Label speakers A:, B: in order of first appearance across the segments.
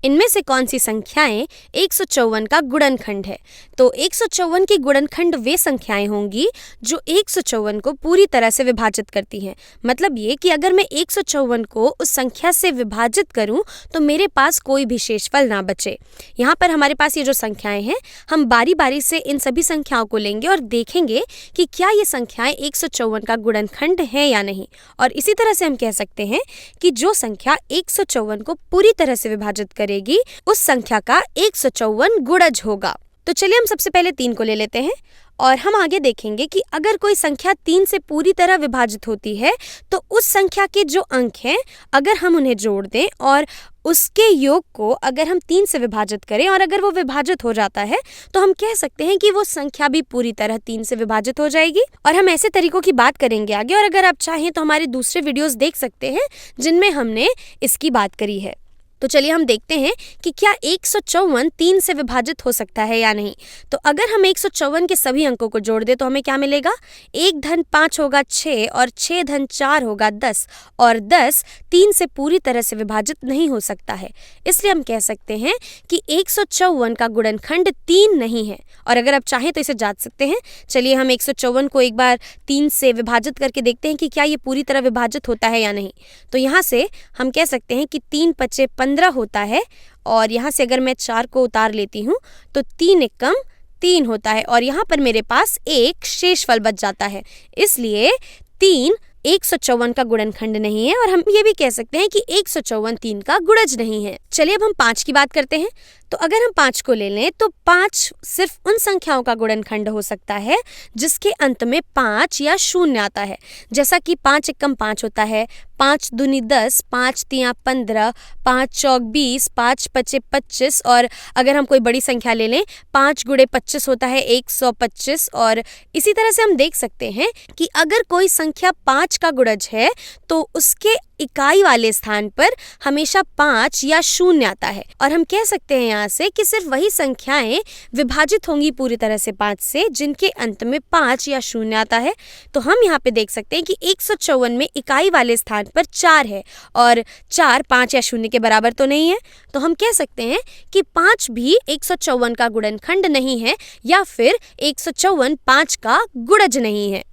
A: इनमें से कौन सी संख्याएं 154 का गुणनखंड है। तो 154 की गुणनखंड वे संख्याएं होंगी जो 154 को पूरी तरह से विभाजित करती हैं। मतलब ये कि अगर मैं 154 को उस संख्या से विभाजित करूं तो मेरे पास कोई भी शेषफल ना बचे। यहाँ पर हमारे पास ये जो संख्याएं हैं, हम बारी बारी से इन सभी संख्याओं को लेंगे और देखेंगे कि क्या ये संख्याएं 154 का गुणनखंड है या नहीं। और इसी तरह से हम कह सकते हैं कि जो संख्या 154 को पूरी तरह से विभाजित करेगी उस संख्या का 154 गुणज होगा। तो चलिए हम सबसे पहले 3 को ले लेते हैं और हम आगे देखेंगे कि अगर कोई संख्या 3 से पूरी तरह विभाजित होती है तो उस संख्या के जो अंक हैं अगर हम उन्हें जोड़ दें और उसके योग को अगर हम 3 से विभाजित करें और अगर वो विभाजित हो जाता है तो हम कह सकते हैं कि वो संख्या भी पूरी तरह 3 से विभाजित हो जाएगी। और हम ऐसे तरीकों की बात करेंगे आगे, और अगर आप चाहें तो हमारे दूसरे वीडियोस देख सकते हैं जिनमें हमने इसकी बात करी है। तो चलिए हम देखते हैं कि क्या 154 3 से विभाजित हो सकता है या नहीं। तो अगर हम 154 के सभी अंकों को जोड़ दें तो हमें क्या मिलेगा, 1 धन 5 होगा 6 और 6 धन 4 होगा 10 और 10 3 से पूरी तरह से विभाजित नहीं हो सकता है। इसलिए हम कह सकते हैं कि 154 का गुणनखंड 3 नहीं है। और अगर आप चाहें तो इसे जांच सकते हैं। चलिए हम 154 को एक बार 3 से विभाजित करके देखते हैं कि क्या ये पूरी तरह विभाजित होता है या नहीं। तो यहाँ से हम कह सकते हैं कि 3 पचे 15 होता है और यहाँ से अगर मैं 4 को उतार लेती हूँ तो 3 एकम 3 होता है और यहाँ पर मेरे पास एक शेषफल बच जाता है। इसलिए 3 154 का गुणनखंड नहीं है और हम ये भी कह सकते हैं कि 154 3 का गुणज नहीं है। चलिए अब हम 5 की बात करते हैं। तो अगर हम 5 को ले लें तो 5 सिर्फ उन संख्याओं का गुणनखंड हो सकता है जिसके अंत में 5 या 0 आता है। जैसा कि 5 एकम 5 होता है, 5 दूनी 10, 5 तियां 15, 5 चौक 20, 5 पचे 25 और अगर हम कोई बड़ी संख्या ले लें 5 गुणे 25 होता है 125। और इसी तरह से हम देख सकते हैं कि अगर कोई संख्या 5 का गुणज है तो उसके इकाई वाले स्थान पर हमेशा 5 या 0 आता है। और हम कह सकते हैं यहाँ से कि सिर्फ वही संख्याएं विभाजित होंगी पूरी तरह से 5 से जिनके अंत में 5 या 0 आता है। तो हम यहाँ पे देख सकते हैं कि 154 में इकाई वाले स्थान पर 4 है और 4 5 या 0 के बराबर तो नहीं है। तो हम कह सकते हैं कि 5 भी 154 का गुणनखंड नहीं है या फिर 154 5 का गुणज नहीं है।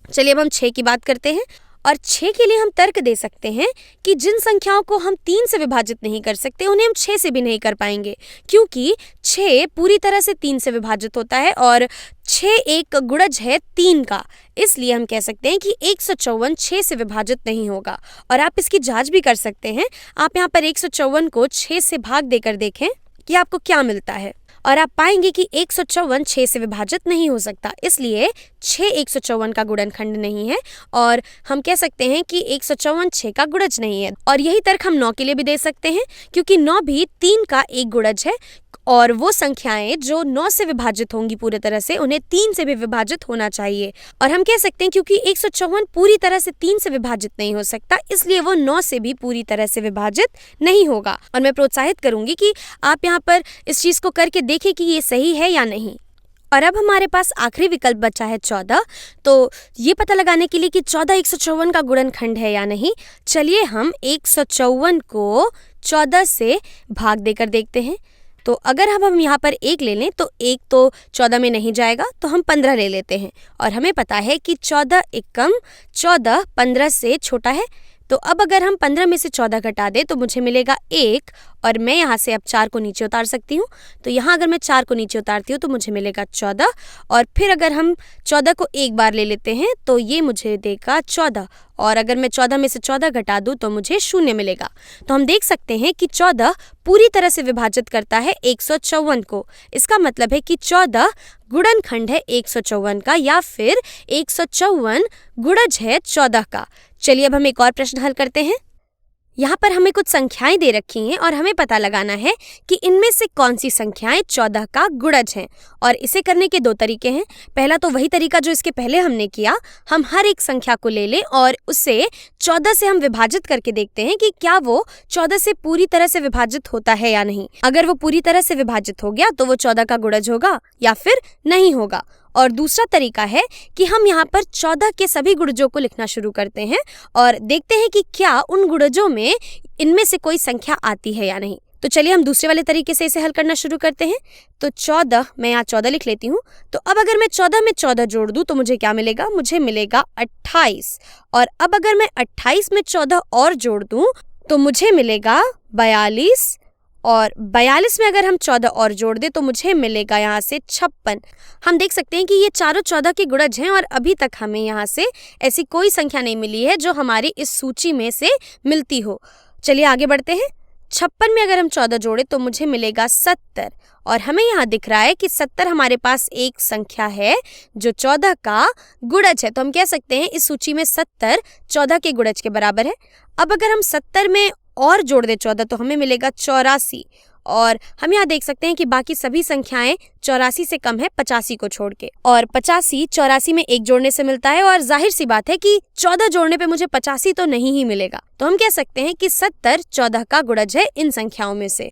A: चलिए अब हम 6 की बात करते हैं और 6 के लिए हम तर्क दे सकते हैं कि जिन संख्याओं को हम 3 से विभाजित नहीं कर सकते उन्हें हम 6 से भी नहीं कर पाएंगे, क्योंकि 6 पूरी तरह से 3 से विभाजित होता है और 6 एक गुणज है 3 का। इसलिए हम कह सकते हैं कि 154 6 से विभाजित नहीं होगा। और आप इसकी जांच भी कर सकते हैं। आप यहाँ पर 154 को 6 से भाग देकर देखें कि आपको क्या मिलता है और आप पाएंगे कि 154 6 से विभाजित नहीं हो सकता। इसलिए 6 154 का गुणनखंड नहीं है और हम कह सकते हैं कि 154 6 का गुणज नहीं है। और यही तर्क हम 9 के लिए भी दे सकते हैं, क्योंकि 9 भी 3 का एक गुणज है और वो संख्याएं जो 9 से विभाजित होंगी पूरी तरह से उन्हें 3 से भी विभाजित होना चाहिए। और हम कह सकते हैं क्योंकि 154 पूरी तरह से 3 से विभाजित नहीं हो सकता, इसलिए वो 9 से भी पूरी तरह से विभाजित नहीं होगा। और मैं प्रोत्साहित करूंगी कि आप यहाँ पर इस चीज को करके देखें कि ये सही है या नहीं। और अब हमारे पास आखिरी विकल्प बचा है 14। तो ये पता लगाने के लिए कि 14 154 का गुणनखंड है या नहीं, चलिए हम 154 को 14 से भाग देकर देखते हैं। तो अगर हम यहाँ पर 1 ले लें तो 1 तो 14 में नहीं जाएगा, तो हम 15 ले लेते हैं और हमें पता है कि 14 एकम 14 15 से छोटा है। तो अब अगर हम 15 में से 14 घटा दें तो मुझे मिलेगा 1 और मैं यहाँ से अब 4 को नीचे उतार सकती हूँ। तो यहाँ अगर मैं 4 को नीचे उतारती हूँ तो मुझे मिलेगा 14 और फिर अगर हम 14 को एक बार ले लेते हैं तो ये मुझे देगा 14 और अगर मैं 14 में से 14 घटा दूँ तो मुझे 0 मिलेगा। तो हम देख सकते हैं कि 14 पूरी तरह से विभाजित करता है 154 को। इसका मतलब है कि 14 गुणनखंड है 154 का या फिर 154 गुणज है 14 का। चलिए अब हम एक और प्रश्न हल करते हैं। यहाँ पर हमें कुछ संख्याएं दे रखी हैं और हमें पता लगाना है कि इनमें से कौन सी संख्याएं 14 का गुणज हैं। और इसे करने के 2 तरीके हैं। पहला तो वही तरीका जो इसके पहले हमने किया, हम हर एक संख्या को ले लें और उसे 14 से हम विभाजित करके देखते हैं कि क्या वो 14 से पूरी तरह से विभाजित होता है या नहीं। अगर वो पूरी तरह से विभाजित हो गया तो वो 14 का गुणज होगा या फिर नहीं होगा। और दूसरा तरीका है कि हम यहाँ पर 14 के सभी गुणजों को लिखना शुरू करते हैं और देखते हैं कि क्या उन गुणजों में इनमें से कोई संख्या आती है या नहीं। तो चलिए हम दूसरे वाले तरीके से इसे हल करना शुरू करते हैं। तो 14, मैं यहाँ 14 लिख लेती हूँ। तो अब अगर मैं 14 में 14 जोड़ दूँ तो मुझे क्या मिलेगा? मुझे मिलेगा 28। और अब अगर मैं 28 में 14 और जोड़ दूँ तो मुझे मिलेगा 42। और 42 में अगर हम 14 और जोड़ दें तो मुझे मिलेगा यहाँ से 56। हम देख सकते हैं कि ये चारों 14 के गुणज हैं और अभी तक हमें यहाँ से ऐसी कोई संख्या नहीं मिली है जो हमारी इस सूची में से मिलती हो। चलिए आगे बढ़ते हैं। 56 में अगर हम 14 जोड़े तो मुझे मिलेगा 70। और हमें यहाँ दिख रहा है कि 70 हमारे पास एक संख्या है जो 14 का गुणज है। तो हम कह सकते हैं इस सूची में 70 14 के गुणज के बराबर है। अब अगर हम 70 में और जोड़ दे 14 तो हमें मिलेगा 84। और हम यहाँ देख सकते हैं कि बाकी सभी संख्याएं 84 से कम है 85 को छोड़ के। और 85 84 में एक जोड़ने से मिलता है और जाहिर सी बात है कि 14 जोड़ने पे मुझे 85 तो नहीं ही मिलेगा। तो हम कह सकते हैं कि 70 14 का गुणज है इन संख्याओं में से।